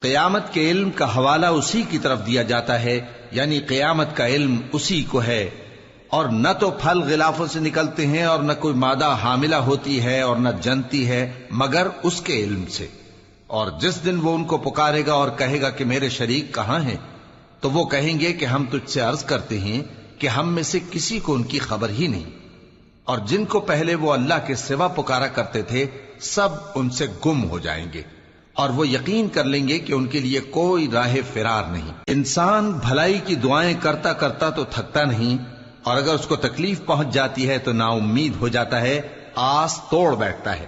قیامت کے علم کا حوالہ اسی کی طرف دیا جاتا ہے، یعنی قیامت کا علم اسی کو ہے، اور نہ تو پھل غلافوں سے نکلتے ہیں اور نہ کوئی مادہ حاملہ ہوتی ہے اور نہ جنتی ہے مگر اس کے علم سے۔ اور جس دن وہ ان کو پکارے گا اور کہے گا کہ میرے شریک کہاں ہیں، تو وہ کہیں گے کہ ہم تجھ سے عرض کرتے ہیں کہ ہم میں سے کسی کو ان کی خبر ہی نہیں، اور جن کو پہلے وہ اللہ کے سوا پکارا کرتے تھے سب ان سے گم ہو جائیں گے، اور وہ یقین کر لیں گے کہ ان کے لیے کوئی راہ فرار نہیں۔ انسان بھلائی کی دعائیں کرتا کرتا تو تھکتا نہیں، اور اگر اس کو تکلیف پہنچ جاتی ہے تو نا امید ہو جاتا ہے، آس توڑ بیٹھتا ہے،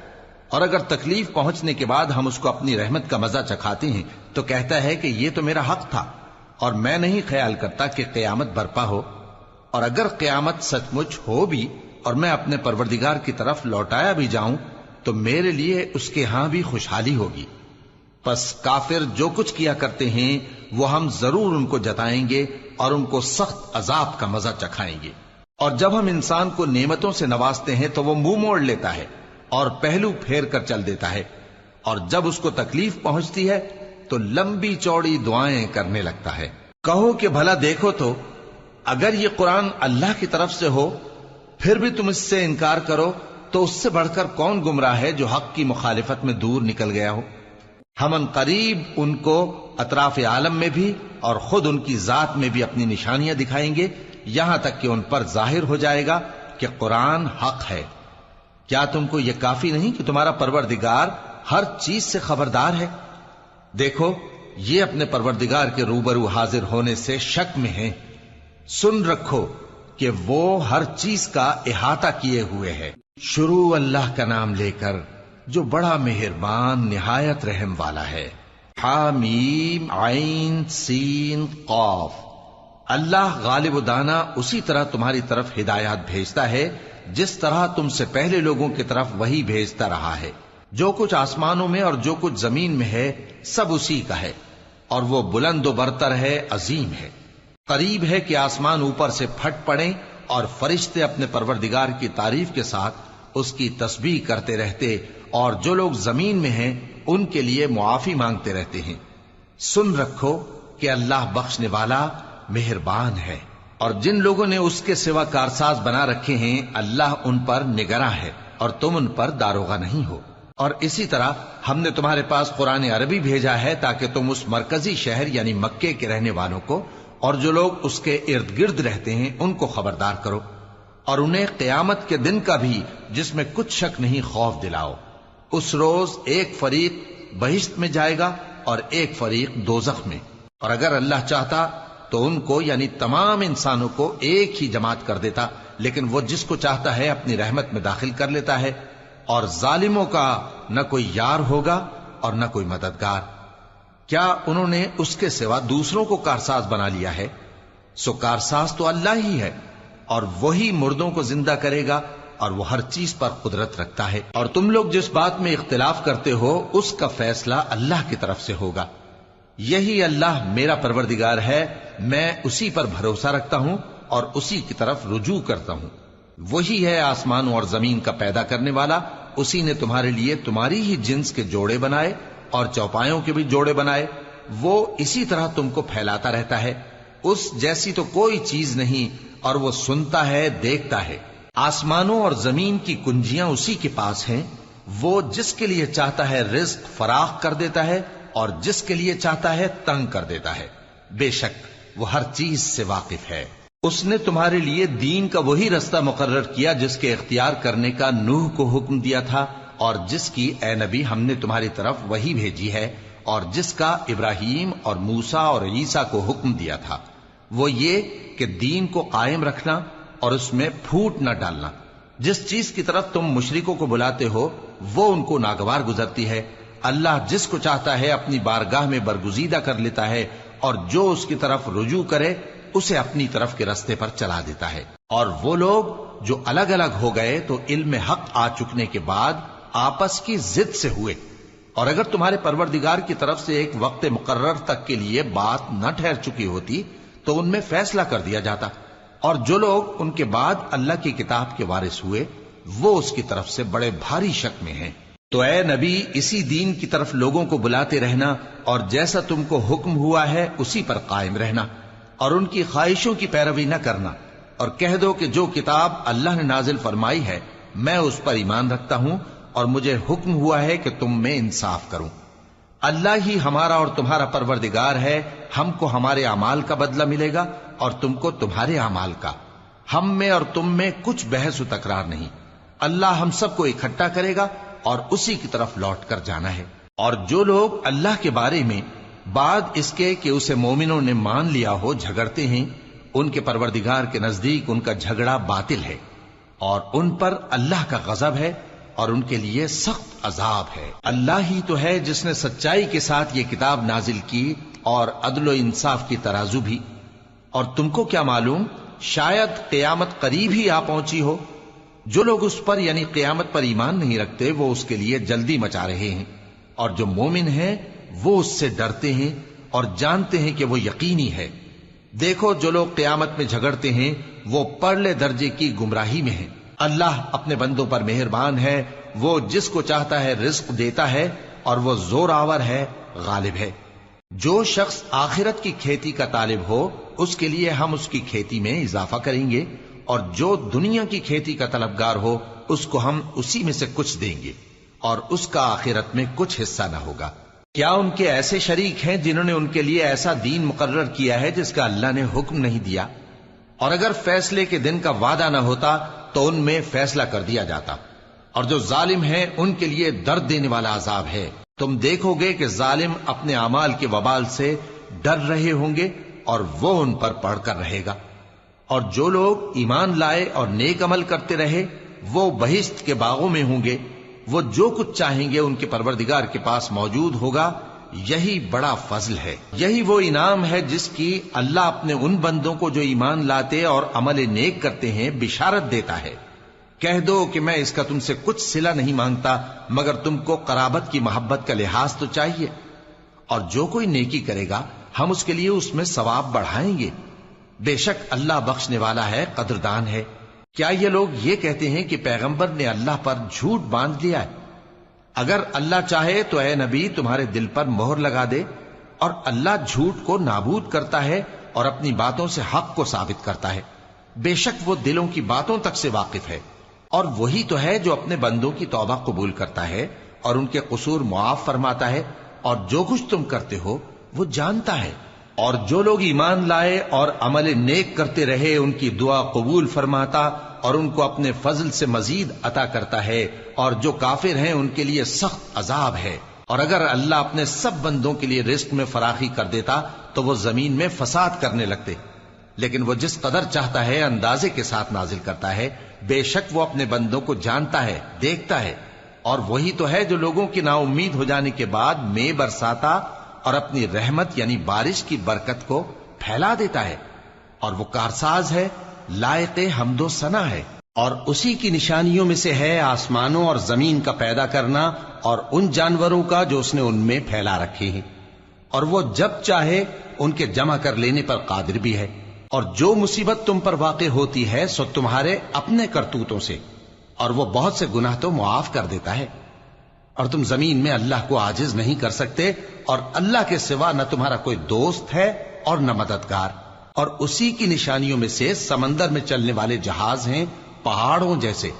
اور اگر تکلیف پہنچنے کے بعد ہم اس کو اپنی رحمت کا مزہ چکھاتے ہیں تو کہتا ہے کہ یہ تو میرا حق تھا، اور میں نہیں خیال کرتا کہ قیامت برپا ہو۔ اور اگر قیامت سچ مچ ہو بھی اور میں اپنے پروردگار کی طرف لوٹایا بھی جاؤں تو میرے لیے اس کے ہاں بھی خوشحالی ہوگی۔ پس کافر جو کچھ کیا کرتے ہیں وہ ہم ضرور ان کو جتائیں گے اور ان کو سخت عذاب کا مزہ چکھائیں گے۔ اور جب ہم انسان کو نعمتوں سے نوازتے ہیں تو وہ منہ موڑ لیتا ہے اور پہلو پھیر کر چل دیتا ہے، اور جب اس کو تکلیف پہنچتی ہے تو لمبی چوڑی دعائیں کرنے لگتا ہے۔ کہو کہ بھلا دیکھو تو اگر یہ قرآن اللہ کی طرف سے ہو پھر بھی تم اس سے انکار کرو تو اس سے بڑھ کر کون گمراہ ہے جو حق کی مخالفت میں دور نکل گیا ہو۔ ہم ان قریب ان کو اطراف عالم میں بھی اور خود ان کی ذات میں بھی اپنی نشانیاں دکھائیں گے، یہاں تک کہ ان پر ظاہر ہو جائے گا کہ قرآن حق ہے۔ کیا تم کو یہ کافی نہیں کہ تمہارا پروردگار ہر چیز سے خبردار ہے؟ دیکھو یہ اپنے پروردگار کے روبرو حاضر ہونے سے شک میں ہیں۔ سن رکھو کہ وہ ہر چیز کا احاطہ کیے ہوئے ہے۔ شروع اللہ کا نام لے کر جو بڑا مہربان نہایت رحم والا ہے۔ حامیم عین سین قاف۔ اللہ غالب و دانا اسی طرح تمہاری طرف ہدایات بھیجتا ہے جس طرح تم سے پہلے لوگوں کی طرف وہی بھیجتا رہا ہے۔ جو کچھ آسمانوں میں اور جو کچھ زمین میں ہے سب اسی کا ہے، اور وہ بلند و برتر ہے، عظیم ہے۔ قریب ہے کہ آسمان اوپر سے پھٹ پڑیں اور فرشتے اپنے پروردگار کی تعریف کے ساتھ اس کی تسبیح کرتے رہتے، اور جو لوگ زمین میں ہیں ان کے لیے معافی مانگتے رہتے ہیں۔ سن رکھو کہ اللہ بخشنے والا مہربان ہے، اور جن لوگوں نے اس کے سوا کارساز بنا رکھے ہیں اللہ ان پر نگراں ہے اور تم ان پر داروغہ نہیں ہو۔ اور اسی طرح ہم نے تمہارے پاس قرآن عربی بھیجا ہے تاکہ تم اس مرکزی شہر یعنی مکے کے رہنے والوں کو اور جو لوگ اس کے ارد گرد رہتے ہیں ان کو خبردار کرو، اور انہیں قیامت کے دن کا بھی جس میں کچھ شک نہیں خوف دلاؤ۔ اس روز ایک فریق بہشت میں جائے گا اور ایک فریق دوزخ میں، اور اگر اللہ چاہتا تو ان کو یعنی تمام انسانوں کو ایک ہی جماعت کر دیتا، لیکن وہ جس کو چاہتا ہے اپنی رحمت میں داخل کر لیتا ہے، اور ظالموں کا نہ کوئی یار ہوگا اور نہ کوئی مددگار۔ کیا انہوں نے اس کے سوا دوسروں کو کارساز بنا لیا ہے؟ سو کارساز تو اللہ ہی ہے، اور وہی مردوں کو زندہ کرے گا، اور وہ ہر چیز پر قدرت رکھتا ہے۔ اور تم لوگ جس بات میں اختلاف کرتے ہو اس کا فیصلہ اللہ کی طرف سے ہوگا۔ یہی اللہ میرا پروردگار ہے، میں اسی پر بھروسہ رکھتا ہوں اور اسی کی طرف رجوع کرتا ہوں۔ وہی ہے آسمانوں اور زمین کا پیدا کرنے والا، اسی نے تمہارے لیے تمہاری ہی جنس کے جوڑے بنائے اور چوپایوں کے بھی جوڑے بنائے۔ وہ اسی طرح تم کو پھیلاتا رہتا ہے، اس جیسی تو کوئی چیز نہیں، اور وہ سنتا ہے، دیکھتا ہے۔ آسمانوں اور زمین کی کنجیاں اسی کے پاس ہیں، وہ جس کے لیے چاہتا ہے رزق فراخ کر دیتا ہے اور جس کے لیے چاہتا ہے تنگ کر دیتا ہے۔ بے شک وہ ہر چیز سے واقف ہے۔ اس نے تمہارے لیے دین کا وہی رستہ مقرر کیا جس کے اختیار کرنے کا نوح کو حکم دیا تھا، اور جس کی اے نبی ہم نے تمہاری طرف وہی بھیجی ہے، اور جس کا ابراہیم اور موسیٰ اور عیسیٰ کو حکم دیا تھا، وہ یہ کہ دین کو قائم رکھنا اور اس میں پھوٹ نہ ڈالنا۔ جس چیز کی طرف تم مشرکوں کو بلاتے ہو وہ ان کو ناگوار گزرتی ہے۔ اللہ جس کو چاہتا ہے اپنی بارگاہ میں برگزیدہ کر لیتا ہے، اور جو اس کی طرف رجوع کرے اسے اپنی طرف کے رستے پر چلا دیتا ہے۔ اور وہ لوگ جو الگ الگ ہو گئے تو علم حق آ چکنے کے بعد آپس کی ضد سے ہوئے، اور اگر تمہارے پروردگار کی طرف سے ایک وقت مقرر تک کے لیے بات نہ ٹھہر چکی ہوتی تو ان میں فیصلہ کر دیا جاتا، اور جو لوگ ان کے بعد اللہ کی کتاب کے وارث ہوئے وہ اس کی طرف سے بڑے بھاری شک میں ہیں۔ تو اے نبی اسی دین کی طرف لوگوں کو بلاتے رہنا اور جیسا تم کو حکم ہوا ہے اسی پر قائم رہنا اور ان کی خواہشوں کی پیروی نہ کرنا، اور کہہ دو کہ جو کتاب اللہ نے نازل فرمائی ہے میں اس پر ایمان رکھتا ہوں اور مجھے حکم ہوا ہے کہ تم میں انصاف کروں۔ اللہ ہی ہمارا اور تمہارا پروردگار ہے، ہم کو ہمارے اعمال کا بدلہ ملے گا اور تم کو تمہارے اعمال کا، ہم میں اور تم میں کچھ بحث و تکرار نہیں۔ اللہ ہم سب کو اکٹھا کرے گا اور اسی کی طرف لوٹ کر جانا ہے۔ اور جو لوگ اللہ کے بارے میں بعد اس کے کہ اسے مومنوں نے مان لیا ہو جھگڑتے ہیں، ان کے پروردگار کے نزدیک ان کا جھگڑا باطل ہے اور ان پر اللہ کا غضب ہے اور ان کے لیے سخت عذاب ہے۔ اللہ ہی تو ہے جس نے سچائی کے ساتھ یہ کتاب نازل کی اور عدل و انصاف کی ترازو بھی۔ اور تم کو کیا معلوم، شاید قیامت قریب ہی آ پہنچی ہو۔ جو لوگ اس پر یعنی قیامت پر ایمان نہیں رکھتے وہ اس کے لیے جلدی مچا رہے ہیں، اور جو مومن ہیں وہ اس سے ڈرتے ہیں اور جانتے ہیں کہ وہ یقینی ہے۔ دیکھو جو لوگ قیامت میں جھگڑتے ہیں وہ پرلے درجے کی گمراہی میں ہیں۔ اللہ اپنے بندوں پر مہربان ہے، وہ جس کو چاہتا ہے رزق دیتا ہے اور وہ زور آور ہے، غالب ہے۔ جو شخص آخرت کی کھیتی کا طالب ہو اس کے لیے ہم اس کی کھیتی میں اضافہ کریں گے، اور جو دنیا کی کھیتی کا طلبگار ہو اس کو ہم اسی میں سے کچھ دیں گے اور اس کا آخرت میں کچھ حصہ نہ ہوگا۔ کیا ان کے ایسے شریک ہیں جنہوں نے ان کے لیے ایسا دین مقرر کیا ہے جس کا اللہ نے حکم نہیں دیا؟ اور اگر فیصلے کے دن کا وعدہ نہ ہوتا تو ان میں فیصلہ کر دیا جاتا، اور جو ظالم ہیں ان کے لیے درد دینے والا عذاب ہے۔ تم دیکھو گے کہ ظالم اپنے اعمال کے وبال سے ڈر رہے ہوں گے اور وہ ان پر پڑھ کر رہے گا۔ اور جو لوگ ایمان لائے اور نیک عمل کرتے رہے وہ بہشت کے باغوں میں ہوں گے، وہ جو کچھ چاہیں گے ان کے پروردگار کے پاس موجود ہوگا۔ یہی بڑا فضل ہے، یہی وہ انعام ہے جس کی اللہ اپنے ان بندوں کو جو ایمان لاتے اور عمل نیک کرتے ہیں بشارت دیتا ہے۔ کہہ دو کہ میں اس کا تم سے کچھ صلہ نہیں مانگتا مگر تم کو قرابت کی محبت کا لحاظ تو چاہیے، اور جو کوئی نیکی کرے گا ہم اس کے لیے اس میں ثواب بڑھائیں گے۔ بے شک اللہ بخشنے والا ہے، قدردان ہے۔ کیا یہ لوگ یہ کہتے ہیں کہ پیغمبر نے اللہ پر جھوٹ باندھ لیا ہے؟ اگر اللہ چاہے تو اے نبی تمہارے دل پر مہر لگا دے، اور اللہ جھوٹ کو نابود کرتا ہے اور اپنی باتوں سے حق کو ثابت کرتا ہے۔ بے شک وہ دلوں کی باتوں تک سے واقف ہے، اور وہی تو ہے جو اپنے بندوں کی توبہ قبول کرتا ہے اور ان کے قصور معاف فرماتا ہے، اور جو کچھ تم کرتے ہو وہ جانتا ہے۔ اور جو لوگ ایمان لائے اور عمل نیک کرتے رہے ان کی دعا قبول فرماتا اور ان کو اپنے فضل سے مزید عطا کرتا ہے، اور جو کافر ہیں ان کے لیے سخت عذاب ہے۔ اور اگر اللہ اپنے سب بندوں کے لیے رزق میں فراخی کر دیتا تو وہ زمین میں فساد کرنے لگتے، لیکن وہ جس قدر چاہتا ہے اندازے کے ساتھ نازل کرتا ہے۔ بے شک وہ اپنے بندوں کو جانتا ہے، دیکھتا ہے، اور وہی تو ہے جو لوگوں کی نا امید ہو جانے کے بعد میں برساتا اور اپنی رحمت یعنی بارش کی برکت کو پھیلا دیتا ہے، اور وہ کارساز ہے، لائق حمد و ثنا ہے۔ اور اسی کی نشانیوں میں سے ہے آسمانوں اور زمین کا پیدا کرنا اور ان جانوروں کا جو اس نے ان میں پھیلا رکھے ہیں، اور وہ جب چاہے ان کے جمع کر لینے پر قادر بھی ہے۔ اور جو مصیبت تم پر واقع ہوتی ہے سو تمہارے اپنے کرتوتوں سے، اور وہ بہت سے گناہ تو معاف کر دیتا ہے۔ اور تم زمین میں اللہ کو عاجز نہیں کر سکتے، اور اللہ کے سوا نہ تمہارا کوئی دوست ہے اور نہ مددگار۔ اور اسی کی نشانیوں میں سے سمندر میں چلنے والے جہاز ہیں پہاڑوں جیسے۔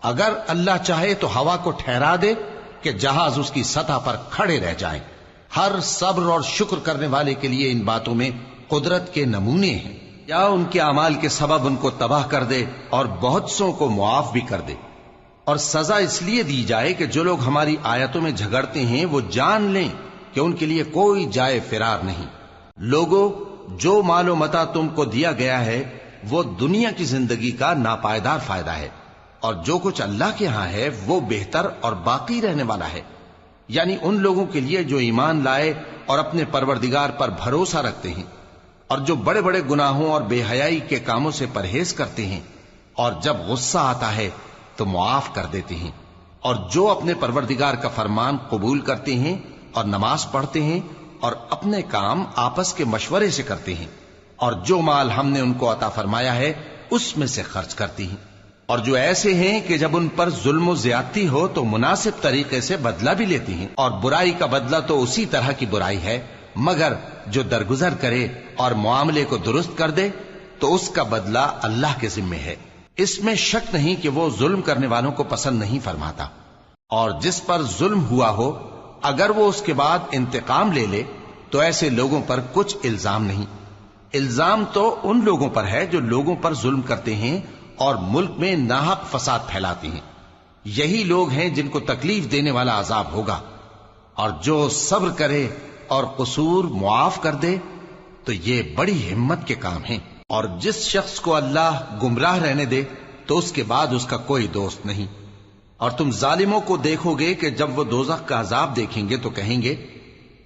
اگر اللہ چاہے تو ہوا کو ٹھہرا دے کہ جہاز اس کی سطح پر کھڑے رہ جائیں۔ ہر صبر اور شکر کرنے والے کے لیے ان باتوں میں قدرت کے نمونے ہیں۔ یا ان کے اعمال کے سبب ان کو تباہ کر دے اور بہت سو کو معاف بھی کر دے۔ اور سزا اس لیے دی جائے کہ جو لوگ ہماری آیتوں میں جھگڑتے ہیں وہ جان لیں کہ ان کے لیے کوئی جائے فرار نہیں۔ لوگوں، جو مال و متاع تم کو دیا گیا ہے وہ دنیا کی زندگی کا ناپائیدار فائدہ ہے، اور جو کچھ اللہ کے ہاں ہے وہ بہتر اور باقی رہنے والا ہے، یعنی ان لوگوں کے لیے جو ایمان لائے اور اپنے پروردگار پر بھروسہ رکھتے ہیں، اور جو بڑے بڑے گناہوں اور بے حیائی کے کاموں سے پرہیز کرتے ہیں، اور جب غصہ آتا ہے تو معاف کر دیتے ہیں، اور جو اپنے پروردگار کا فرمان قبول کرتے ہیں اور نماز پڑھتے ہیں اور اپنے کام آپس کے مشورے سے کرتے ہیں، اور جو مال ہم نے ان کو عطا فرمایا ہے اس میں سے خرچ کرتے ہیں۔ اور جو ایسے ہیں کہ جب ان پر ظلم و زیادتی ہو تو مناسب طریقے سے بدلہ بھی لیتی ہیں، اور برائی کا بدلہ تو اسی طرح کی برائی ہے، مگر جو درگزر کرے اور معاملے کو درست کر دے تو اس کا بدلہ اللہ کے ذمے ہے۔ اس میں شک نہیں کہ وہ ظلم کرنے والوں کو پسند نہیں فرماتا، اور جس پر ظلم ہوا ہو اگر وہ اس کے بعد انتقام لے لے تو ایسے لوگوں پر کچھ الزام نہیں۔ الزام تو ان لوگوں پر ہے جو لوگوں پر ظلم کرتے ہیں اور ملک میں ناحق فساد پھیلاتے ہیں، یہی لوگ ہیں جن کو تکلیف دینے والا عذاب ہوگا۔ اور جو صبر کرے اور قصور معاف کر دے تو یہ بڑی ہمت کے کام ہیں۔ اور جس شخص کو اللہ گمراہ رہنے دے تو اس کے بعد اس کا کوئی دوست نہیں۔ اور تم ظالموں کو دیکھو گے کہ جب وہ دوزخ کا عذاب دیکھیں گے تو کہیں گے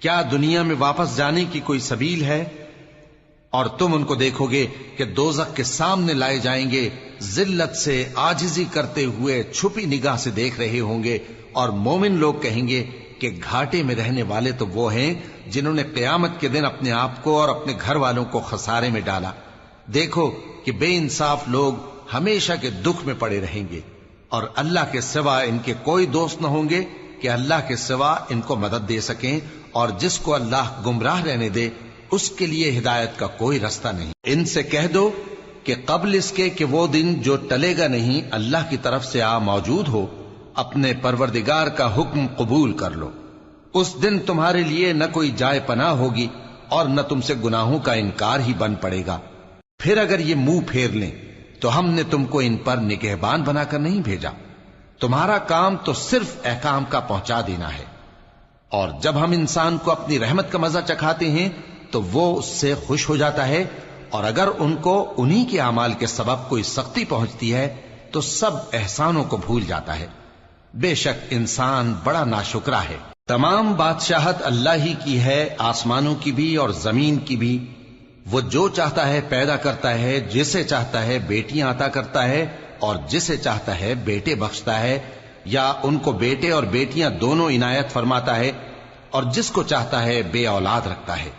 کیا دنیا میں واپس جانے کی کوئی سبیل ہے؟ اور تم ان کو دیکھو گے کہ دوزخ کے سامنے لائے جائیں گے، ذلت سے عاجزی کرتے ہوئے چھپی نگاہ سے دیکھ رہے ہوں گے، اور مومن لوگ کہیں گے کہ گھاٹے میں رہنے والے تو وہ ہیں جنہوں نے قیامت کے دن اپنے آپ کو اور اپنے گھر والوں کو خسارے میں ڈالا۔ دیکھو کہ بے انصاف لوگ ہمیشہ کے دکھ میں پڑے رہیں گے، اور اللہ کے سوا ان کے کوئی دوست نہ ہوں گے کہ اللہ کے سوا ان کو مدد دے سکیں، اور جس کو اللہ گمراہ رہنے دے اس کے لیے ہدایت کا کوئی رستہ نہیں۔ ان سے کہہ دو کہ قبل اس کے کہ وہ دن جو ٹلے گا نہیں اللہ کی طرف سے آ موجود ہو، اپنے پروردگار کا حکم قبول کر لو۔ اس دن تمہارے لیے نہ کوئی جائے پناہ ہوگی اور نہ تم سے گناہوں کا انکار ہی بن پڑے گا۔ پھر اگر یہ منہ پھیر لیں تو ہم نے تم کو ان پر نگہبان بنا کر نہیں بھیجا، تمہارا کام تو صرف احکام کا پہنچا دینا ہے۔ اور جب ہم انسان کو اپنی رحمت کا مزہ چکھاتے ہیں تو وہ اس سے خوش ہو جاتا ہے، اور اگر ان کو انہی کے اعمال کے سبب کوئی سختی پہنچتی ہے تو سب احسانوں کو بھول جاتا ہے۔ بے شک انسان بڑا ناشکرا ہے۔ تمام بادشاہت اللہ ہی کی ہے، آسمانوں کی بھی اور زمین کی بھی۔ وہ جو چاہتا ہے پیدا کرتا ہے، جسے چاہتا ہے بیٹیاں عطا کرتا ہے اور جسے چاہتا ہے بیٹے بخشتا ہے، یا ان کو بیٹے اور بیٹیاں دونوں عنایت فرماتا ہے، اور جس کو چاہتا ہے بے اولاد رکھتا ہے۔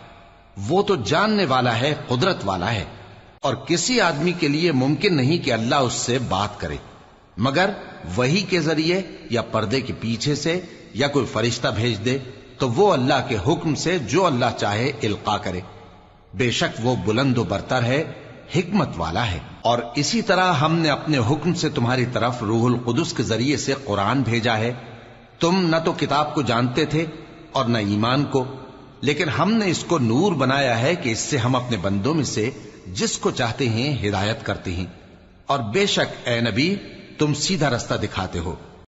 وہ تو جاننے والا ہے، قدرت والا ہے، اور کسی آدمی کے لیے ممکن نہیں کہ اللہ اس سے بات کرے مگر وحی کے ذریعے یا پردے کے پیچھے سے، یا کوئی فرشتہ بھیج دے تو وہ اللہ کے حکم سے جو اللہ چاہے القا کرے۔ بے شک وہ بلند و برتر ہے، حکمت والا ہے۔ اور اسی طرح ہم نے اپنے حکم سے تمہاری طرف روح القدس کے ذریعے سے قرآن بھیجا ہے۔ تم نہ تو کتاب کو جانتے تھے اور نہ ایمان کو، لیکن ہم نے اس کو نور بنایا ہے کہ اس سے ہم اپنے بندوں میں سے جس کو چاہتے ہیں ہدایت کرتے ہیں۔ اور بے شک اے نبی تم سیدھا رستہ دکھاتے ہو،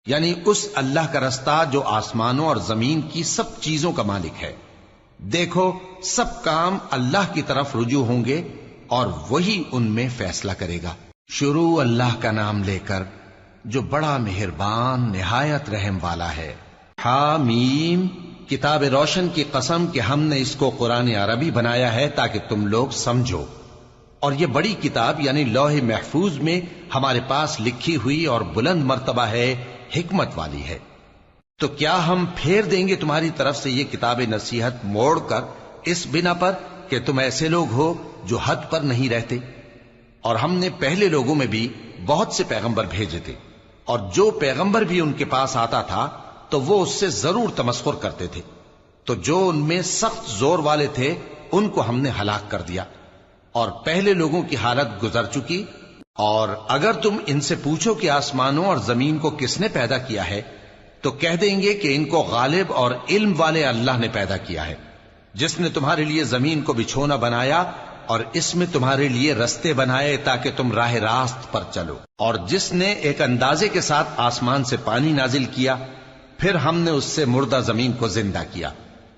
یعنی اس اللہ کا رستہ جو آسمانوں اور زمین کی سب چیزوں کا مالک ہے۔ دیکھو سب کام اللہ کی طرف رجوع ہوں گے اور وہی ان میں فیصلہ کرے گا۔ شروع اللہ کا نام لے کر جو بڑا مہربان نہایت رحم والا ہے۔ حامیم، کتاب روشن کی قسم کہ ہم نے اس کو قرآن عربی بنایا ہے تاکہ تم لوگ سمجھو، اور یہ بڑی کتاب یعنی لوح محفوظ میں ہمارے پاس لکھی ہوئی اور بلند مرتبہ ہے، حکمت والی ہے۔ تو کیا ہم پھیر دیں گے تمہاری طرف سے یہ کتاب نصیحت موڑ کر اس بنا پر کہ تم ایسے لوگ ہو جو حد پر نہیں رہتے؟ اور ہم نے پہلے لوگوں میں بھی بہت سے پیغمبر بھیجے تھے، اور جو پیغمبر بھی ان کے پاس آتا تھا تو وہ اس سے ضرور تمسخر کرتے تھے، تو جو ان میں سخت زور والے تھے ان کو ہم نے ہلاک کر دیا، اور پہلے لوگوں کی حالت گزر چکی۔ اور اگر تم ان سے پوچھو کہ آسمانوں اور زمین کو کس نے پیدا کیا ہے تو کہہ دیں گے کہ ان کو غالب اور علم والے اللہ نے پیدا کیا ہے، جس نے تمہارے لیے زمین کو بچھونا بنایا اور اس میں تمہارے لیے رستے بنائے تاکہ تم راہ راست پر چلو، اور جس نے ایک اندازے کے ساتھ آسمان سے پانی نازل کیا، پھر ہم نے اس سے مردہ زمین کو زندہ کیا،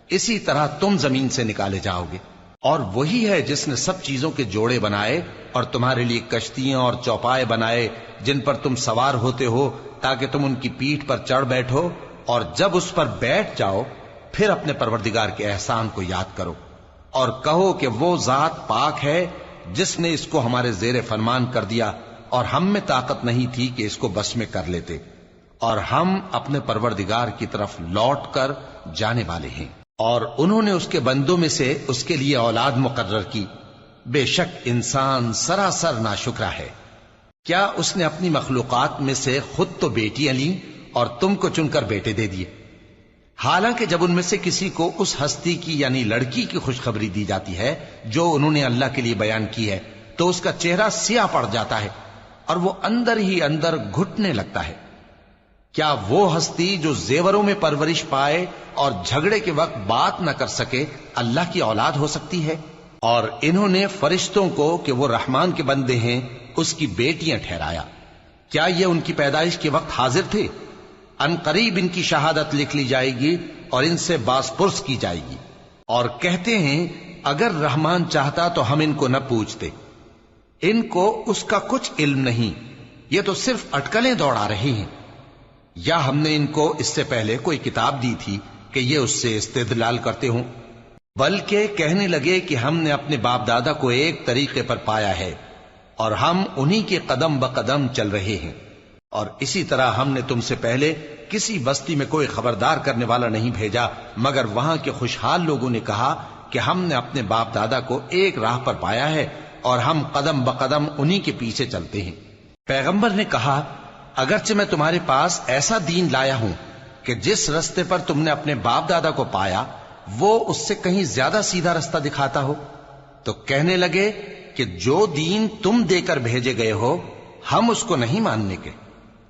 اسی طرح تم زمین سے نکالے جاؤ گے۔ اور وہی ہے جس نے سب چیزوں کے جوڑے بنائے اور تمہارے لیے کشتیاں اور چوپائے بنائے جن پر تم سوار ہوتے ہو تاکہ تم ان کی پیٹھ پر چڑھ بیٹھو، اور جب اس پر بیٹھ جاؤ پھر اپنے پروردگار کے احسان کو یاد کرو اور کہو کہ وہ ذات پاک ہے جس نے اس کو ہمارے زیر فرمان کر دیا اور ہم میں طاقت نہیں تھی کہ اس کو بس میں کر لیتے، اور ہم اپنے پروردگار کی طرف لوٹ کر جانے والے ہیں۔ اور انہوں نے اس کے بندوں میں سے اس کے لیے اولاد مقرر کی، بے شک انسان سراسر ناشکرا ہے۔ کیا اس نے اپنی مخلوقات میں سے خود تو بیٹیاں لیں اور تم کو چن کر بیٹے دے دیے؟ حالانکہ جب ان میں سے کسی کو اس ہستی کی یعنی لڑکی کی خوشخبری دی جاتی ہے جو انہوں نے اللہ کے لیے بیان کی ہے تو اس کا چہرہ سیاہ پڑ جاتا ہے اور وہ اندر ہی اندر گھٹنے لگتا ہے۔ کیا وہ ہستی جو زیوروں میں پرورش پائے اور جھگڑے کے وقت بات نہ کر سکے اللہ کی اولاد ہو سکتی ہے؟ اور انہوں نے فرشتوں کو کہ وہ رحمان کے بندے ہیں اس کی بیٹیاں ٹھہرایا۔ کیا یہ ان کی پیدائش کے وقت حاضر تھے؟ ان قریب ان کی شہادت لکھ لی جائے گی اور ان سے باز پرس کی جائے گی۔ اور کہتے ہیں اگر رحمان چاہتا تو ہم ان کو نہ پوچھتے، ان کو اس کا کچھ علم نہیں، یہ تو صرف اٹکلیں دوڑا رہے ہیں۔ یا ہم نے ان کو اس سے پہلے کوئی کتاب دی تھی کہ یہ اس سے استدلال کرتے ہوں؟ بلکہ کہنے لگے کہ ہم نے اپنے باپ دادا کو ایک طریقے پر پایا ہے اور ہم انہی کے قدم بقدم چل رہے ہیں، اور اسی طرح ہم نے تم سے پہلے کسی بستی میں کوئی خبردار کرنے والا نہیں بھیجا مگر وہاں کے خوشحال لوگوں نے کہا کہ ہم نے اپنے باپ دادا کو ایک راہ پر پایا ہے اور ہم قدم بقدم انہی کے پیچھے چلتے ہیں۔ پیغمبر نے کہا اگرچہ میں تمہارے پاس ایسا دین لایا ہوں کہ جس رستے پر تم نے اپنے باپ دادا کو پایا وہ اس سے کہیں زیادہ سیدھا رستہ دکھاتا ہو، تو کہنے لگے کہ جو دین تم دے کر بھیجے گئے ہو ہم اس کو نہیں ماننے کے،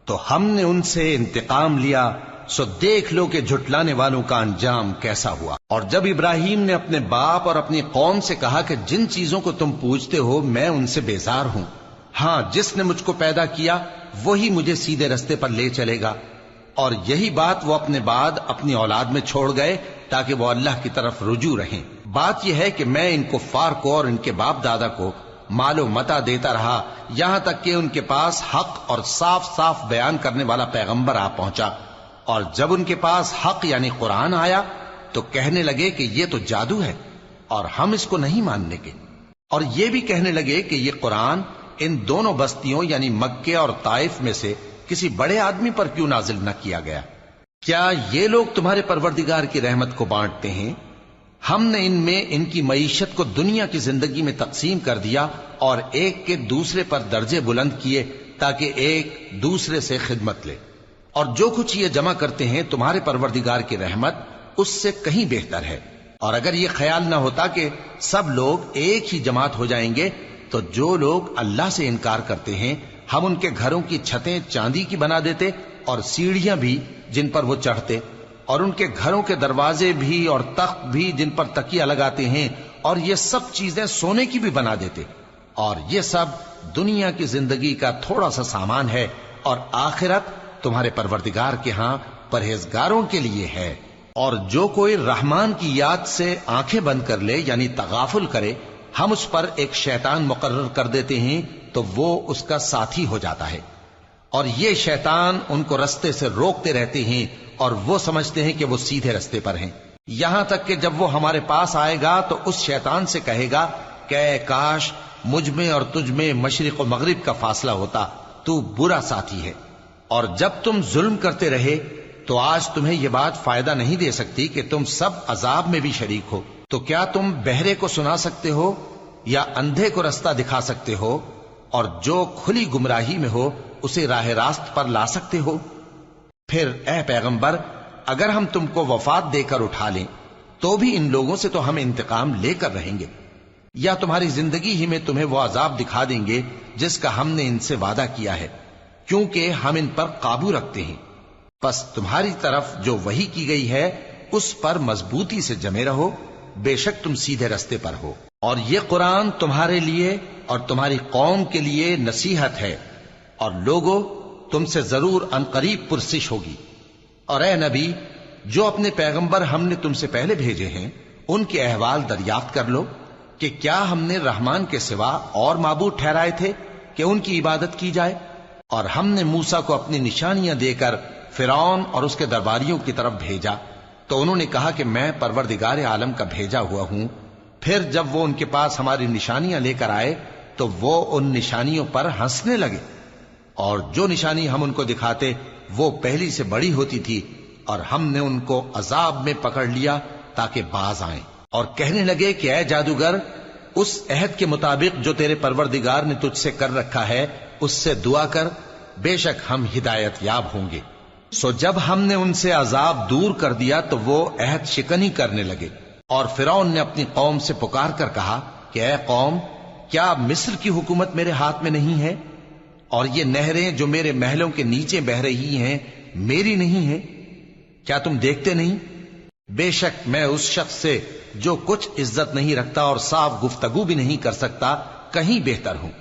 تو ہم نے ان سے انتقام لیا، سو دیکھ لو کہ جھٹلانے والوں کا انجام کیسا ہوا۔ اور جب ابراہیم نے اپنے باپ اور اپنی قوم سے کہا کہ جن چیزوں کو تم پوجتے ہو میں ان سے بیزار ہوں، ہاں جس نے مجھ کو پیدا کیا وہی مجھے سیدھے رستے پر لے چلے گا، اور یہی بات وہ اپنے بعد اپنی اولاد میں چھوڑ گئے تاکہ وہ اللہ کی طرف رجوع رہیں۔ بات یہ ہے کہ میں ان کفار کو اور ان کے باپ دادا کو مال و متاع دیتا رہا یہاں تک کہ ان کے پاس حق اور صاف صاف بیان کرنے والا پیغمبر آ پہنچا، اور جب ان کے پاس حق یعنی قرآن آیا تو کہنے لگے کہ یہ تو جادو ہے اور ہم اس کو نہیں ماننے کے، اور یہ بھی کہنے لگے کہ یہ قرآن ان دونوں بستیوں یعنی مکے اور طائف میں سے کسی بڑے آدمی پر کیوں نازل نہ کیا گیا؟ کیا یہ لوگ تمہارے پروردگار کی رحمت کو بانٹتے ہیں؟ ہم نے ان میں ان کی معیشت کو دنیا کی زندگی میں تقسیم کر دیا اور ایک کے دوسرے پر درجے بلند کیے تاکہ ایک دوسرے سے خدمت لے، اور جو کچھ یہ جمع کرتے ہیں تمہارے پروردگار کی رحمت اس سے کہیں بہتر ہے۔ اور اگر یہ خیال نہ ہوتا کہ سب لوگ ایک ہی جماعت ہو جائیں گے تو جو لوگ اللہ سے انکار کرتے ہیں ہم ان کے گھروں کی چھتیں چاندی کی بنا دیتے اور سیڑھیاں بھی جن پر وہ چڑھتے، اور ان کے گھروں کے دروازے بھی اور تخت بھی جن پر تکیہ لگاتے ہیں، اور یہ سب چیزیں سونے کی بھی بنا دیتے، اور یہ سب دنیا کی زندگی کا تھوڑا سا سامان ہے، اور آخرت تمہارے پروردگار کے ہاں پرہیزگاروں کے لیے ہے۔ اور جو کوئی رحمان کی یاد سے آنکھیں بند کر لے یعنی تغافل کرے ہم اس پر ایک شیطان مقرر کر دیتے ہیں تو وہ اس کا ساتھی ہو جاتا ہے، اور یہ شیطان ان کو رستے سے روکتے رہتے ہیں اور وہ سمجھتے ہیں کہ وہ سیدھے رستے پر ہیں، یہاں تک کہ جب وہ ہمارے پاس آئے گا تو اس شیطان سے کہے گا کہ اے کاش مجھ میں اور تجھ میں مشرق و مغرب کا فاصلہ ہوتا، تو برا ساتھی ہے۔ اور جب تم ظلم کرتے رہے تو آج تمہیں یہ بات فائدہ نہیں دے سکتی کہ تم سب عذاب میں بھی شریک ہو، تو کیا تم بہرے کو سنا سکتے ہو یا اندھے کو رستہ دکھا سکتے ہو، اور جو کھلی گمراہی میں ہو اسے راہ راست پر لا سکتے ہو؟ پھر اے پیغمبر اگر ہم تم کو وفات دے کر اٹھا لیں تو بھی ان لوگوں سے تو ہم انتقام لے کر رہیں گے، یا تمہاری زندگی ہی میں تمہیں وہ عذاب دکھا دیں گے جس کا ہم نے ان سے وعدہ کیا ہے، کیونکہ ہم ان پر قابو رکھتے ہیں۔ پس تمہاری طرف جو وحی کی گئی ہے اس پر مضبوطی سے جمے رہو، بے شک تم سیدھے رستے پر ہو، اور یہ قرآن تمہارے لیے اور تمہاری قوم کے لیے نصیحت ہے، اور لوگوں تم سے ضرور عنقریب پرسش ہوگی۔ اور اے نبی جو اپنے پیغمبر ہم نے تم سے پہلے بھیجے ہیں ان کے احوال دریافت کر لو کہ کیا ہم نے رحمان کے سوا اور معبود ٹھہرائے تھے کہ ان کی عبادت کی جائے؟ اور ہم نے موسیٰ کو اپنی نشانیاں دے کر فرعون اور اس کے درباریوں کی طرف بھیجا تو انہوں نے کہا کہ میں پروردگار عالم کا بھیجا ہوا ہوں۔ پھر جب وہ ان کے پاس ہماری نشانیاں لے کر آئے تو وہ ان نشانیوں پر ہنسنے لگے، اور جو نشانی ہم ان کو دکھاتے وہ پہلی سے بڑی ہوتی تھی، اور ہم نے ان کو عذاب میں پکڑ لیا تاکہ باز آئیں، اور کہنے لگے کہ اے جادوگر اس عہد کے مطابق جو تیرے پروردگار نے تجھ سے کر رکھا ہے اس سے دعا کر، بے شک ہم ہدایت یاب ہوں گے۔ سو جب ہم نے ان سے عذاب دور کر دیا تو وہ عہد شکنی کرنے لگے، اور فرعون نے اپنی قوم سے پکار کر کہا کہ اے قوم، کیا مصر کی حکومت میرے ہاتھ میں نہیں ہے؟ اور یہ نہریں جو میرے محلوں کے نیچے بہ رہی ہیں میری نہیں ہیں؟ کیا تم دیکھتے نہیں؟ بے شک میں اس شخص سے جو کچھ عزت نہیں رکھتا اور صاف گفتگو بھی نہیں کر سکتا کہیں بہتر ہوں۔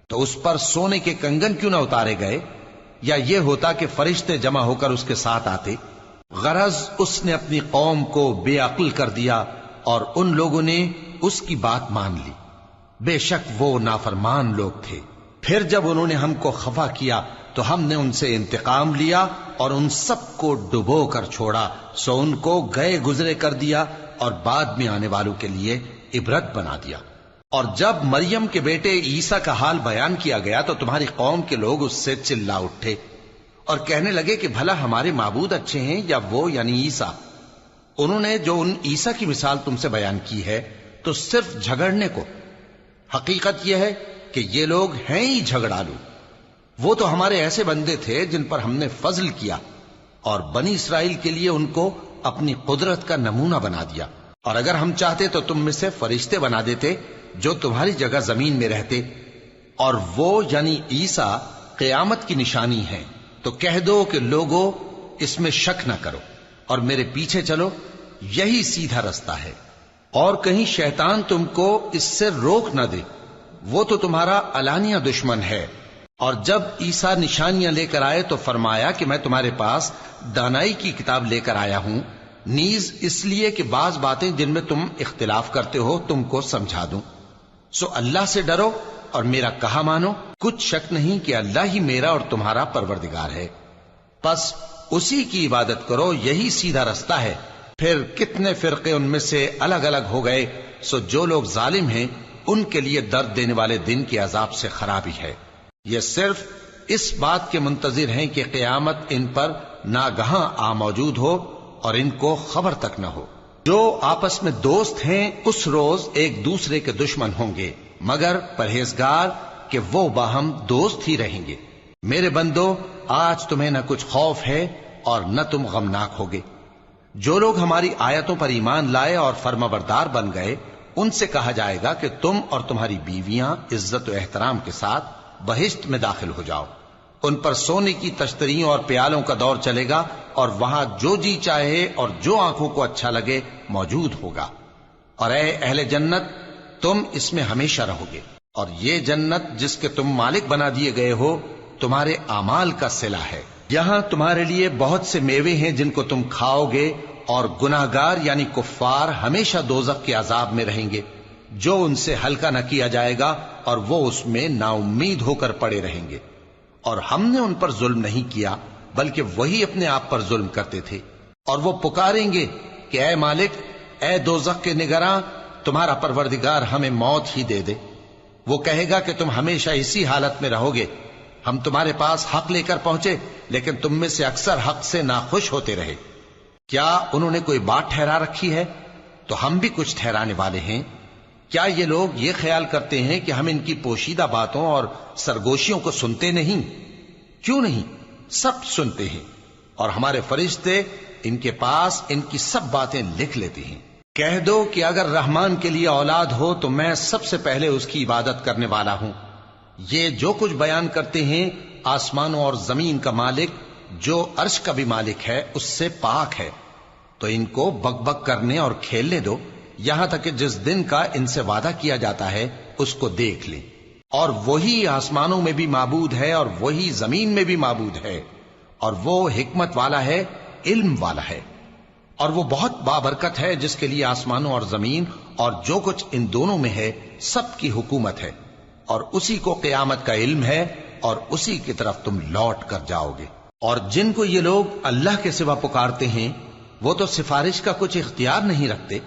تو اس پر سونے کے کنگن کیوں نہ اتارے گئے، یا یہ ہوتا کہ فرشتے جمع ہو کر اس کے ساتھ آتے؟ غرض اس نے اپنی قوم کو بے عقل کر دیا اور ان لوگوں نے اس کی بات مان لی۔ بے شک وہ نافرمان لوگ تھے۔ پھر جب انہوں نے ہم کو خفا کیا تو ہم نے ان سے انتقام لیا اور ان سب کو ڈبو کر چھوڑا، سو ان کو گئے گزرے کر دیا اور بعد میں آنے والوں کے لیے عبرت بنا دیا۔ اور جب مریم کے بیٹے عیسیٰ کا حال بیان کیا گیا تو تمہاری قوم کے لوگ اس سے چلا اٹھے اور کہنے لگے کہ بھلا ہمارے معبود اچھے ہیں یا وہ یعنی عیسیٰ؟ انہوں نے جو ان عیسیٰ کی مثال تم سے بیان کی ہے تو صرف جھگڑنے کو۔ حقیقت یہ ہے کہ یہ لوگ ہیں ہی جھگڑالو۔ وہ تو ہمارے ایسے بندے تھے جن پر ہم نے فضل کیا، اور بنی اسرائیل کے لیے ان کو اپنی قدرت کا نمونہ بنا دیا۔ اور اگر ہم چاہتے تو تم میں سے فرشتے بنا دیتے جو تمہاری جگہ زمین میں رہتے، اور وہ یعنی عیسیٰ قیامت کی نشانی ہے۔ تو کہہ دو کہ لوگوں اس میں شک نہ کرو اور میرے پیچھے چلو، یہی سیدھا رستہ ہے، اور کہیں شیطان تم کو اس سے روک نہ دے، وہ تو تمہارا علانیہ دشمن ہے۔ اور جب عیسیٰ نشانیاں لے کر آئے تو فرمایا کہ میں تمہارے پاس دانائی کی کتاب لے کر آیا ہوں، نیز اس لیے کہ بعض باتیں جن میں تم اختلاف کرتے ہو تم کو سمجھا دوں۔ سو اللہ سے ڈرو اور میرا کہا مانو، کچھ شک نہیں کہ اللہ ہی میرا اور تمہارا پروردگار ہے، بس اسی کی عبادت کرو، یہی سیدھا رستہ ہے۔ پھر کتنے فرقے ان میں سے الگ الگ ہو گئے، سو جو لوگ ظالم ہیں ان کے لیے درد دینے والے دن کے عذاب سے خرابی ہے۔ یہ صرف اس بات کے منتظر ہیں کہ قیامت ان پر ناگہاں آ موجود ہو اور ان کو خبر تک نہ ہو۔ جو آپس میں دوست ہیں اس روز ایک دوسرے کے دشمن ہوں گے، مگر پرہیزگار کہ وہ باہم دوست ہی رہیں گے۔ میرے بندو، آج تمہیں نہ کچھ خوف ہے اور نہ تم غمناک ہوگے۔ جو لوگ ہماری آیتوں پر ایمان لائے اور فرمانبردار بن گئے، ان سے کہا جائے گا کہ تم اور تمہاری بیویاں عزت و احترام کے ساتھ بہشت میں داخل ہو جاؤ۔ ان پر سونے کی تشتریوں اور پیالوں کا دور چلے گا، اور وہاں جو جی چاہے اور جو آنکھوں کو اچھا لگے موجود ہوگا۔ اور اے اہل جنت، تم اس میں ہمیشہ رہو گے، اور یہ جنت جس کے تم مالک بنا دیے گئے ہو تمہارے اعمال کا صلہ ہے۔ یہاں تمہارے لیے بہت سے میوے ہیں جن کو تم کھاؤ گے، اور گناہگار یعنی کفار ہمیشہ دوزخ کے عذاب میں رہیں گے، جو ان سے ہلکا نہ کیا جائے گا، اور وہ اس میں نا امید ہو کر پڑے رہیں گے۔ اور ہم نے ان پر ظلم نہیں کیا بلکہ وہی اپنے آپ پر ظلم کرتے تھے۔ اور وہ پکاریں گے کہ اے مالک، اے دوزخ کے نگراں، تمہارا پروردگار ہمیں موت ہی دے دے۔ وہ کہے گا کہ تم ہمیشہ اسی حالت میں رہو گے، ہم تمہارے پاس حق لے کر پہنچے لیکن تم میں سے اکثر حق سے ناخوش ہوتے رہے۔ کیا انہوں نے کوئی بات ٹھہرا رکھی ہے؟ تو ہم بھی کچھ ٹھہرانے والے ہیں۔ کیا یہ لوگ یہ خیال کرتے ہیں کہ ہم ان کی پوشیدہ باتوں اور سرگوشیوں کو سنتے نہیں؟ کیوں نہیں، سب سنتے ہیں، اور ہمارے فرشتے ان کے پاس ان کی سب باتیں لکھ لیتے ہیں۔ کہہ دو کہ اگر رحمان کے لیے اولاد ہو تو میں سب سے پہلے اس کی عبادت کرنے والا ہوں۔ یہ جو کچھ بیان کرتے ہیں آسمانوں اور زمین کا مالک جو عرش کا بھی مالک ہے اس سے پاک ہے، تو ان کو بک بک کرنے اور کھیلنے دو، یہاں تک کہ جس دن کا ان سے وعدہ کیا جاتا ہے اس کو دیکھ لیں۔ اور وہی آسمانوں میں بھی معبود ہے اور وہی زمین میں بھی معبود ہے، اور وہ حکمت والا ہے، علم والا ہے، اور وہ بہت بابرکت ہے جس کے لیے آسمانوں اور زمین اور جو کچھ ان دونوں میں ہے سب کی حکومت ہے، اور اسی کو قیامت کا علم ہے، اور اسی کی طرف تم لوٹ کر جاؤ گے۔ اور جن کو یہ لوگ اللہ کے سوا پکارتے ہیں وہ تو سفارش کا کچھ اختیار نہیں رکھتے،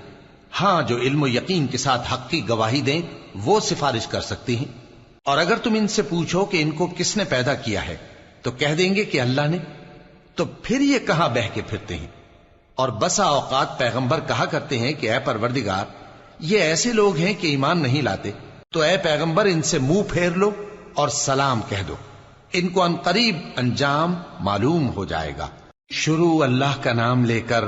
ہاں جو علم و یقین کے ساتھ حق کی گواہی دیں وہ سفارش کر سکتے ہیں۔ اور اگر تم ان سے پوچھو کہ ان کو کس نے پیدا کیا ہے تو کہہ دیں گے کہ اللہ نے، تو پھر یہ کہاں بہہ کے پھرتے ہیں۔ اور بسا اوقات پیغمبر کہا کرتے ہیں کہ اے پروردگار، یہ ایسے لوگ ہیں کہ ایمان نہیں لاتے، تو اے پیغمبر ان سے منہ پھیر لو اور سلام کہہ دو، ان کو عنقریب انجام معلوم ہو جائے گا۔ شروع اللہ کا نام لے کر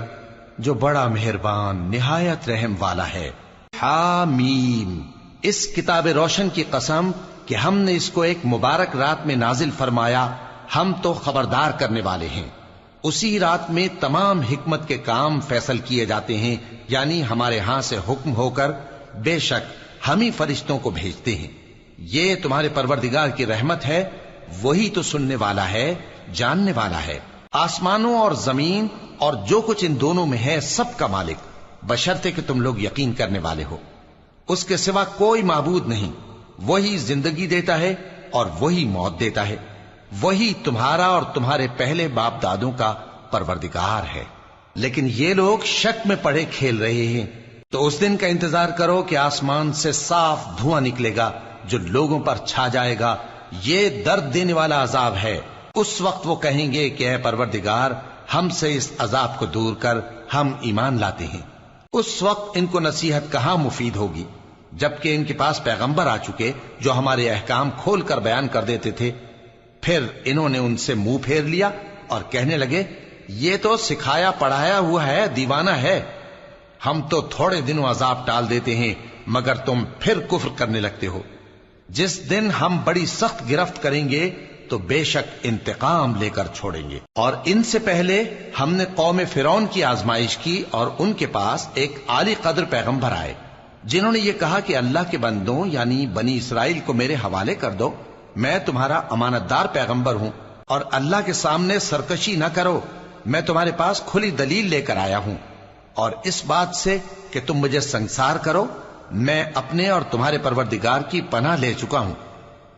جو بڑا مہربان نہایت رحم والا ہے۔ حامیم، اس کتاب روشن کی قسم کہ ہم نے اس کو ایک مبارک رات میں نازل فرمایا، ہم تو خبردار کرنے والے ہیں۔ اسی رات میں تمام حکمت کے کام فیصل کیے جاتے ہیں، یعنی ہمارے ہاں سے حکم ہو کر بے شک ہم ہی فرشتوں کو بھیجتے ہیں۔ یہ تمہارے پروردگار کی رحمت ہے، وہی تو سننے والا ہے، جاننے والا ہے۔ آسمانوں اور زمین اور جو کچھ ان دونوں میں ہے سب کا مالک، بشرطے کہ تم لوگ یقین کرنے والے ہو۔ اس کے سوا کوئی معبود نہیں، وہی زندگی دیتا ہے اور وہی موت دیتا ہے، وہی تمہارا اور تمہارے پہلے باپ دادوں کا پروردگار ہے۔ لیکن یہ لوگ شک میں پڑے کھیل رہے ہیں، تو اس دن کا انتظار کرو کہ آسمان سے صاف دھواں نکلے گا جو لوگوں پر چھا جائے گا، یہ درد دینے والا عذاب ہے۔ اس وقت وہ کہیں گے کہ اے پروردگار، ہم سے اس عذاب کو دور کر، ہم ایمان لاتے ہیں۔ اس وقت ان کو نصیحت کہاں مفید ہوگی، جبکہ ان کے پاس پیغمبر آ چکے جو ہمارے احکام کھول کر بیان کر دیتے تھے۔ پھر انہوں نے ان سے منہ پھیر لیا اور کہنے لگے، یہ تو سکھایا پڑھایا ہوا ہے، دیوانہ ہے، ہم تو تھوڑے دنوں عذاب ٹال دیتے ہیں مگر تم پھر کفر کرنے لگتے ہو۔ جس دن ہم بڑی سخت گرفت کریں گے تو بے شک انتقام لے کر چھوڑیں گے۔ اور ان سے پہلے ہم نے قوم فرعون کی آزمائش کی، اور ان کے پاس ایک عالی قدر پیغمبر آئے جنہوں نے یہ کہا کہ اللہ کے بندوں یعنی بنی اسرائیل کو میرے حوالے کر دو، میں تمہارا امانت دار پیغمبر ہوں، اور اللہ کے سامنے سرکشی نہ کرو، میں تمہارے پاس کھلی دلیل لے کر آیا ہوں، اور اس بات سے کہ تم مجھے سنسار کرو، میں اپنے اور تمہارے پروردگار کی پناہ لے چکا ہوں،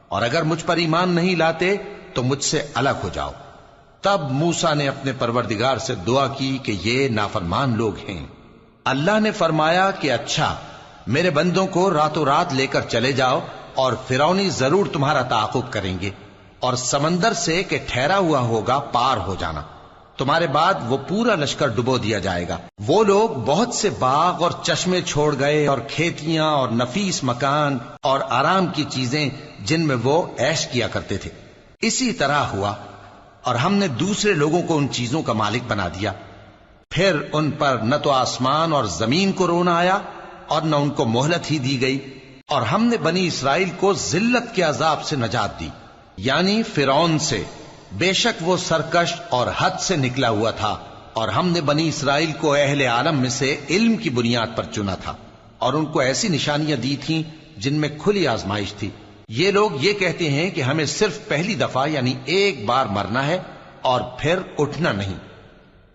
اور اگر مجھ پر ایمان نہیں لاتے تو مجھ سے الگ ہو جاؤ۔ تب موسیٰ نے اپنے پروردگار سے دعا کی کہ یہ نافرمان لوگ ہیں۔ اللہ نے فرمایا کہ اچھا، میرے بندوں کو راتوں رات لے کر چلے جاؤ، اور فرعونی ضرور تمہارا تعاقب کریں گے، اور سمندر سے کہ ٹھہرا ہوا ہوگا پار ہو جانا، تمہارے بعد وہ پورا لشکر ڈبو دیا جائے گا۔ وہ لوگ بہت سے باغ اور چشمے چھوڑ گئے، اور کھیتیاں اور نفیس مکان اور آرام کی چیزیں جن میں وہ عیش کیا کرتے تھے۔ اسی طرح ہوا، اور ہم نے دوسرے لوگوں کو ان چیزوں کا مالک بنا دیا۔ پھر ان پر نہ تو آسمان اور زمین کو رونا آیا، اور نہ ان کو مہلت ہی دی گئی، اور ہم نے بنی اسرائیل کو ذلت کے عذاب سے نجات دی، یعنی فرعون سے، بے شک وہ سرکش اور حد سے نکلا ہوا تھا، اور ہم نے بنی اسرائیل کو اہل عالم میں سے علم کی بنیاد پر چنا تھا، اور ان کو ایسی نشانیاں دی تھیں جن میں کھلی آزمائش تھی۔ یہ لوگ یہ کہتے ہیں کہ ہمیں صرف پہلی دفعہ یعنی ایک بار مرنا ہے اور پھر اٹھنا نہیں،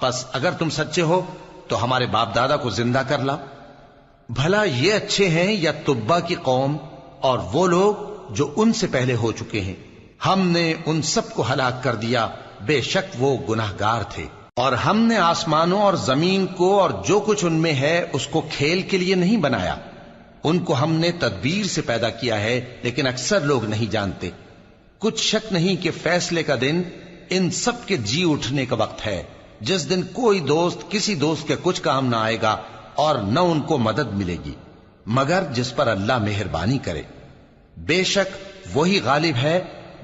پس اگر تم سچے ہو تو ہمارے باپ دادا کو زندہ کر لاؤ۔ بھلا یہ اچھے ہیں یا تبا کی قوم اور وہ لوگ جو ان سے پہلے ہو چکے ہیں؟ ہم نے ان سب کو ہلاک کر دیا، بے شک وہ گناہگار تھے۔ اور ہم نے آسمانوں اور زمین کو اور جو کچھ ان میں ہے اس کو کھیل کے لیے نہیں بنایا، ان کو ہم نے تدبیر سے پیدا کیا ہے، لیکن اکثر لوگ نہیں جانتے۔ کچھ شک نہیں کہ فیصلے کا دن ان سب کے جی اٹھنے کا وقت ہے، جس دن کوئی دوست کسی دوست کے کچھ کام نہ آئے گا، اور نہ ان کو مدد ملے گی مگر جس پر اللہ مہربانی کرے۔ بے شک وہی غالب ہے،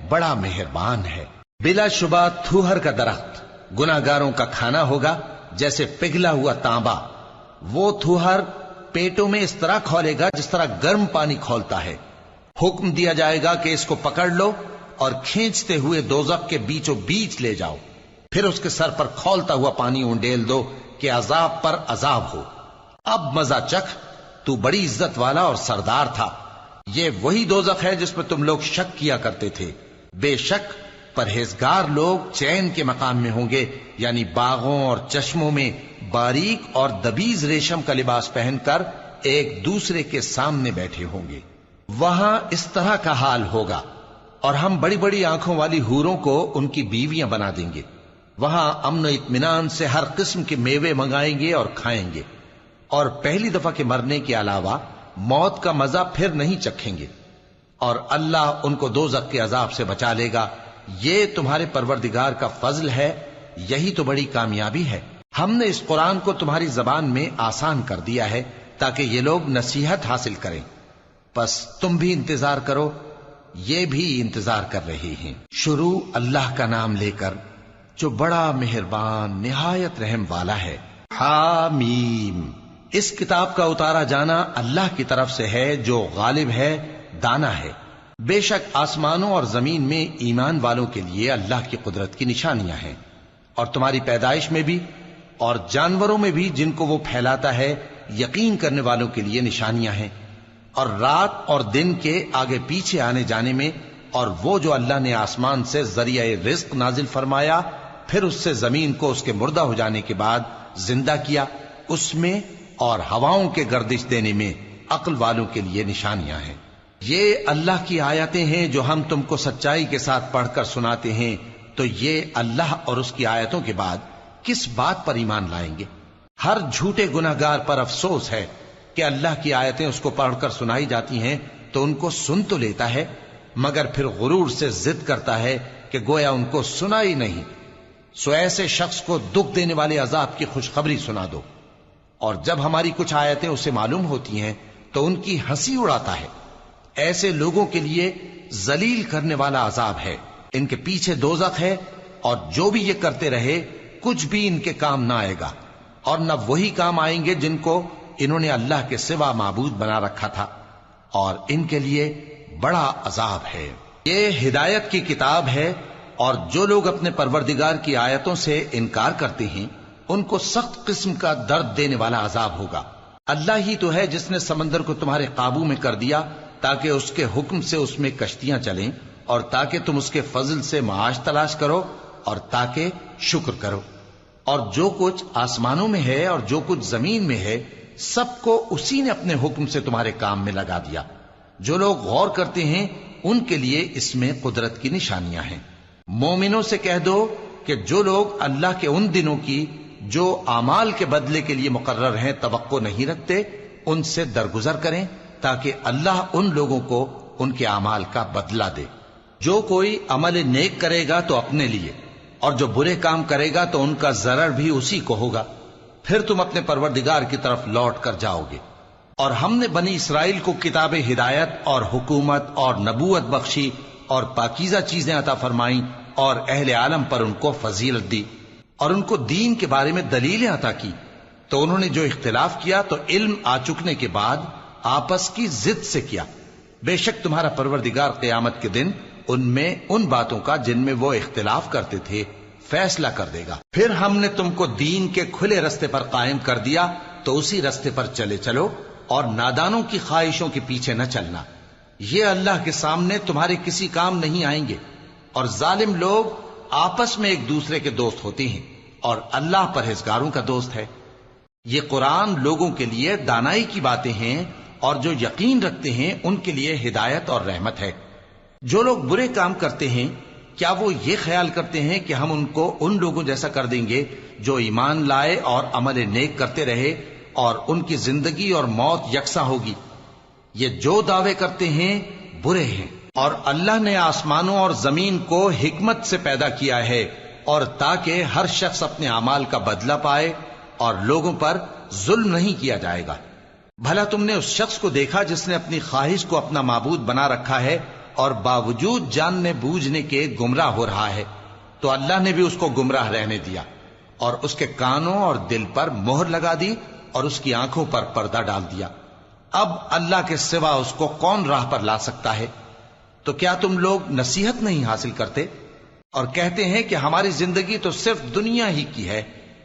بڑا مہربان ہے۔ بلا شبہ تھوہر کا درخت گناہگاروں کا کھانا ہوگا، جیسے پگھلا ہوا تانبا۔ وہ تھوہر پیٹوں میں اس طرح کھولے گا جس طرح گرم پانی کھولتا ہے۔ حکم دیا جائے گا کہ اس کو پکڑ لو اور کھینچتے ہوئے دوزخ کے بیچوں بیچ لے جاؤ، پھر اس کے سر پر کھولتا ہوا پانی اونڈیل دو کہ عذاب پر عذاب ہو۔ اب مزہ چکھ، تو بڑی عزت والا اور سردار تھا۔ یہ وہی دوزخ ہے جس میں تم لوگ شک کیا کرتے تھے۔ بے شک پرہیزگار لوگ چین کے مقام میں ہوں گے، یعنی باغوں اور چشموں میں باریک اور دبیز ریشم کا لباس پہن کر ایک دوسرے کے سامنے بیٹھے ہوں گے۔ وہاں اس طرح کا حال ہوگا، اور ہم بڑی بڑی آنکھوں والی حوروں کو ان کی بیویاں بنا دیں گے۔ وہاں امن و اطمینان سے ہر قسم کے میوے منگائیں گے اور کھائیں گے، اور پہلی دفعہ کے مرنے کے علاوہ موت کا مزہ پھر نہیں چکھیں گے، اور اللہ ان کو دوزخ کے عذاب سے بچا لے گا۔ یہ تمہارے پروردگار کا فضل ہے، یہی تو بڑی کامیابی ہے۔ ہم نے اس قرآن کو تمہاری زبان میں آسان کر دیا ہے تاکہ یہ لوگ نصیحت حاصل کریں، پس تم بھی انتظار کرو یہ بھی انتظار کر رہے ہیں۔ شروع اللہ کا نام لے کر جو بڑا مہربان نہایت رحم والا ہے۔ حامیم، اس کتاب کا اتارا جانا اللہ کی طرف سے ہے جو غالب ہے، دانا ہے۔ بے شک آسمانوں اور زمین میں ایمان والوں کے لیے اللہ کی قدرت کی نشانیاں ہیں، اور تمہاری پیدائش میں بھی اور جانوروں میں بھی جن کو وہ پھیلاتا ہے یقین کرنے والوں کے لیے نشانیاں ہیں، اور رات اور دن کے آگے پیچھے آنے جانے میں، اور وہ جو اللہ نے آسمان سے ذریعہ رزق نازل فرمایا پھر اس سے زمین کو اس کے مردہ ہو جانے کے بعد زندہ کیا، اس میں اور ہواؤں کے گردش دینے میں عقل والوں کے لیے نشانیاں ہیں۔ یہ اللہ کی آیتیں ہیں جو ہم تم کو سچائی کے ساتھ پڑھ کر سناتے ہیں، تو یہ اللہ اور اس کی آیتوں کے بعد کس بات پر ایمان لائیں گے؟ ہر جھوٹے گناہگار پر افسوس ہے کہ اللہ کی آیتیں اس کو پڑھ کر سنائی جاتی ہیں تو ان کو سن تو لیتا ہے، مگر پھر غرور سے ضد کرتا ہے کہ گویا ان کو سنا ہی نہیں۔ سو ایسے شخص کو دکھ دینے والے عذاب کی خوشخبری سنا دو، اور جب ہماری کچھ آیتیں اسے معلوم ہوتی ہیں تو ان کی ہنسی اڑاتا ہے۔ ایسے لوگوں کے لیے ذلیل کرنے والا عذاب ہے، ان کے پیچھے دوزخ ہے، اور جو بھی یہ کرتے رہے کچھ بھی ان کے کام نہ آئے گا، اور نہ وہی کام آئیں گے جن کو انہوں نے اللہ کے سوا معبود بنا رکھا تھا، اور ان کے لیے بڑا عذاب ہے۔ یہ ہدایت کی کتاب ہے، اور جو لوگ اپنے پروردگار کی آیتوں سے انکار کرتے ہیں ان کو سخت قسم کا درد دینے والا عذاب ہوگا۔ اللہ ہی تو ہے جس نے سمندر کو تمہارے قابو میں کر دیا تاکہ اس کے حکم سے اس میں کشتیاں چلیں، اور تاکہ تم اس کے فضل سے معاش تلاش کرو، اور تاکہ شکر کرو۔ اور جو کچھ آسمانوں میں ہے اور جو کچھ زمین میں ہے سب کو اسی نے اپنے حکم سے تمہارے کام میں لگا دیا۔ جو لوگ غور کرتے ہیں ان کے لیے اس میں قدرت کی نشانیاں ہیں۔ مومنوں سے کہہ دو کہ جو لوگ اللہ کے ان دنوں کی جو اعمال کے بدلے کے لیے مقرر ہیں توقع نہیں رکھتے، ان سے درگزر کریں تاکہ اللہ ان لوگوں کو ان کے اعمال کا بدلہ دے۔ جو کوئی عمل نیک کرے گا تو اپنے لیے، اور جو برے کام کرے گا تو ان کا ضرر بھی اسی کو ہوگا، پھر تم اپنے پروردگار کی طرف لوٹ کر جاؤ گے۔ اور ہم نے بنی اسرائیل کو کتاب ہدایت اور حکومت اور نبوت بخشی اور پاکیزہ چیزیں عطا فرمائیں، اور اہل عالم پر ان کو فضیلت دی، اور ان کو دین کے بارے میں دلیلیں عطا کی، تو انہوں نے جو اختلاف کیا تو علم آ چکنے کے بعد آپس کی ضد سے کیا۔ بے شک تمہارا پروردگار قیامت کے دن ان میں ان باتوں کا جن میں وہ اختلاف کرتے تھے فیصلہ کر دے گا۔ پھر ہم نے تم کو دین کے کھلے رستے پر قائم کر دیا تو اسی رستے پر چلے چلو، اور نادانوں کی خواہشوں کے پیچھے نہ چلنا، یہ اللہ کے سامنے تمہارے کسی کام نہیں آئیں گے۔ اور ظالم لوگ آپس میں ایک دوسرے کے دوست ہوتے ہیں، اور اللہ پرہیزگاروں کا دوست ہے۔ یہ قرآن لوگوں کے لیے دانائی کی باتیں ہیں، اور جو یقین رکھتے ہیں ان کے لیے ہدایت اور رحمت ہے۔ جو لوگ برے کام کرتے ہیں کیا وہ یہ خیال کرتے ہیں کہ ہم ان کو ان لوگوں جیسا کر دیں گے جو ایمان لائے اور عمل نیک کرتے رہے اور ان کی زندگی اور موت یکساں ہوگی؟ یہ جو دعوے کرتے ہیں برے ہیں۔ اور اللہ نے آسمانوں اور زمین کو حکمت سے پیدا کیا ہے، اور تاکہ ہر شخص اپنے اعمال کا بدلہ پائے، اور لوگوں پر ظلم نہیں کیا جائے گا۔ بھلا تم نے اس شخص کو دیکھا جس نے اپنی خواہش کو اپنا معبود بنا رکھا ہے اور باوجود جاننے بوجھنے کے گمراہ ہو رہا ہے؟ تو اللہ نے بھی اس کو گمراہ رہنے دیا، اور اس کے کانوں اور دل پر مہر لگا دی، اور اس کی آنکھوں پر پردہ ڈال دیا۔ اب اللہ کے سوا اس کو کون راہ پر لا سکتا ہے؟ تو کیا تم لوگ نصیحت نہیں حاصل کرتے اور کہتے ہیں کہ ہماری زندگی تو صرف دنیا ہی کی ہے،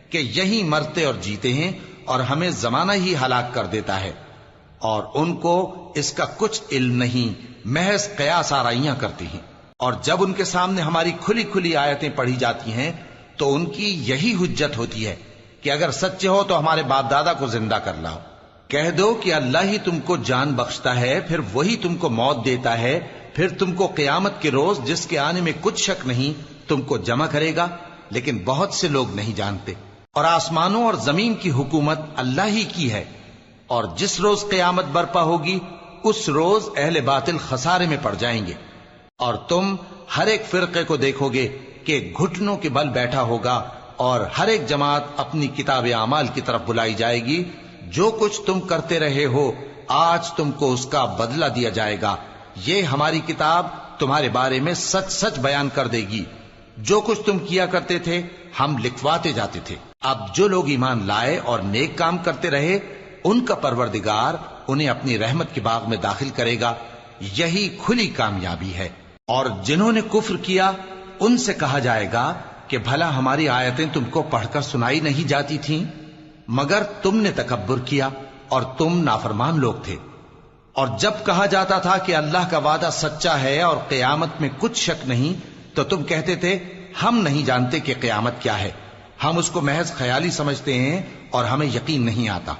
کہ یہی مرتے اور جیتے ہیں، اور ہمیں زمانہ ہی ہلاک کر دیتا ہے، اور ان کو اس کا کچھ علم نہیں، محض قیاس آرائیاں کرتی ہیں۔ اور جب ان کے سامنے ہماری کھلی کھلی آیتیں پڑھی جاتی ہیں تو ان کی یہی حجت ہوتی ہے کہ اگر سچے ہو تو ہمارے باپ دادا کو زندہ کر لاؤ۔ کہہ دو کہ اللہ ہی تم کو جان بخشتا ہے، پھر وہی تم کو موت دیتا ہے، پھر تم کو قیامت کے روز جس کے آنے میں کچھ شک نہیں تم کو جمع کرے گا، لیکن بہت سے لوگ نہیں جانتے۔ اور آسمانوں اور زمین کی حکومت اللہ ہی کی ہے، اور جس روز قیامت برپا ہوگی اس روز اہل باطل خسارے میں پڑ جائیں گے۔ اور تم ہر ایک فرقے کو دیکھو گے کہ گھٹنوں کے بل بیٹھا ہوگا، اور ہر ایک جماعت اپنی کتاب اعمال کی طرف بلائی جائے گی۔ جو کچھ تم کرتے رہے ہو آج تم کو اس کا بدلہ دیا جائے گا، یہ ہماری کتاب تمہارے بارے میں سچ سچ بیان کر دے گی. جو کچھ تم کیا کرتے تھے ہم لکھواتے جاتے تھے. اب جو لوگ ایمان لائے اور نیک کام کرتے رہے ان کا پروردگار انہیں اپنی رحمت کے باغ میں داخل کرے گا. یہی کھلی کامیابی ہے. اور جنہوں نے کفر کیا ان سے کہا جائے گا کہ بھلا ہماری آیتیں تم کو پڑھ کر سنائی نہیں جاتی تھیں؟ مگر تم نے تکبر کیا اور تم نافرمان لوگ تھے. اور جب کہا جاتا تھا کہ اللہ کا وعدہ سچا ہے اور قیامت میں کچھ شک نہیں تو تم کہتے تھے ہم نہیں جانتے کہ قیامت کیا ہے، ہم اس کو محض خیالی سمجھتے ہیں اور ہمیں یقین نہیں آتا.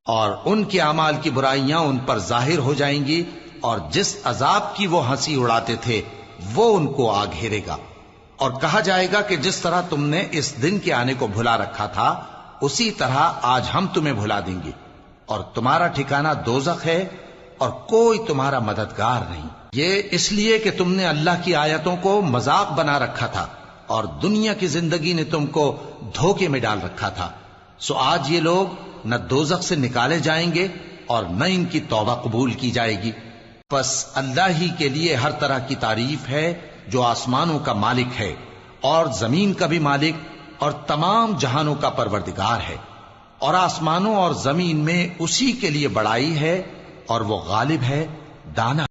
اور ان کے اعمال کی برائیاں ان پر ظاہر ہو جائیں گی اور جس عذاب کی وہ ہنسی اڑاتے تھے وہ ان کو آ گھیرے گا. اور کہا جائے گا کہ جس طرح تم نے اس دن کے آنے کو بھلا رکھا تھا اسی طرح آج ہم تمہیں بھلا دیں گے، اور تمہارا ٹھکانہ دوزخ ہے اور کوئی تمہارا مددگار نہیں. یہ اس لیے کہ تم نے اللہ کی آیتوں کو مذاق بنا رکھا تھا اور دنیا کی زندگی نے تم کو دھوکے میں ڈال رکھا تھا. سو آج یہ لوگ نہ دوزخ سے نکالے جائیں گے اور نہ ان کی توبہ قبول کی جائے گی. پس اللہ ہی کے لیے ہر طرح کی تعریف ہے جو آسمانوں کا مالک ہے اور زمین کا بھی مالک اور تمام جہانوں کا پروردگار ہے. اور آسمانوں اور زمین میں اسی کے لیے بڑائی ہے اور وہ غالب ہے، دانا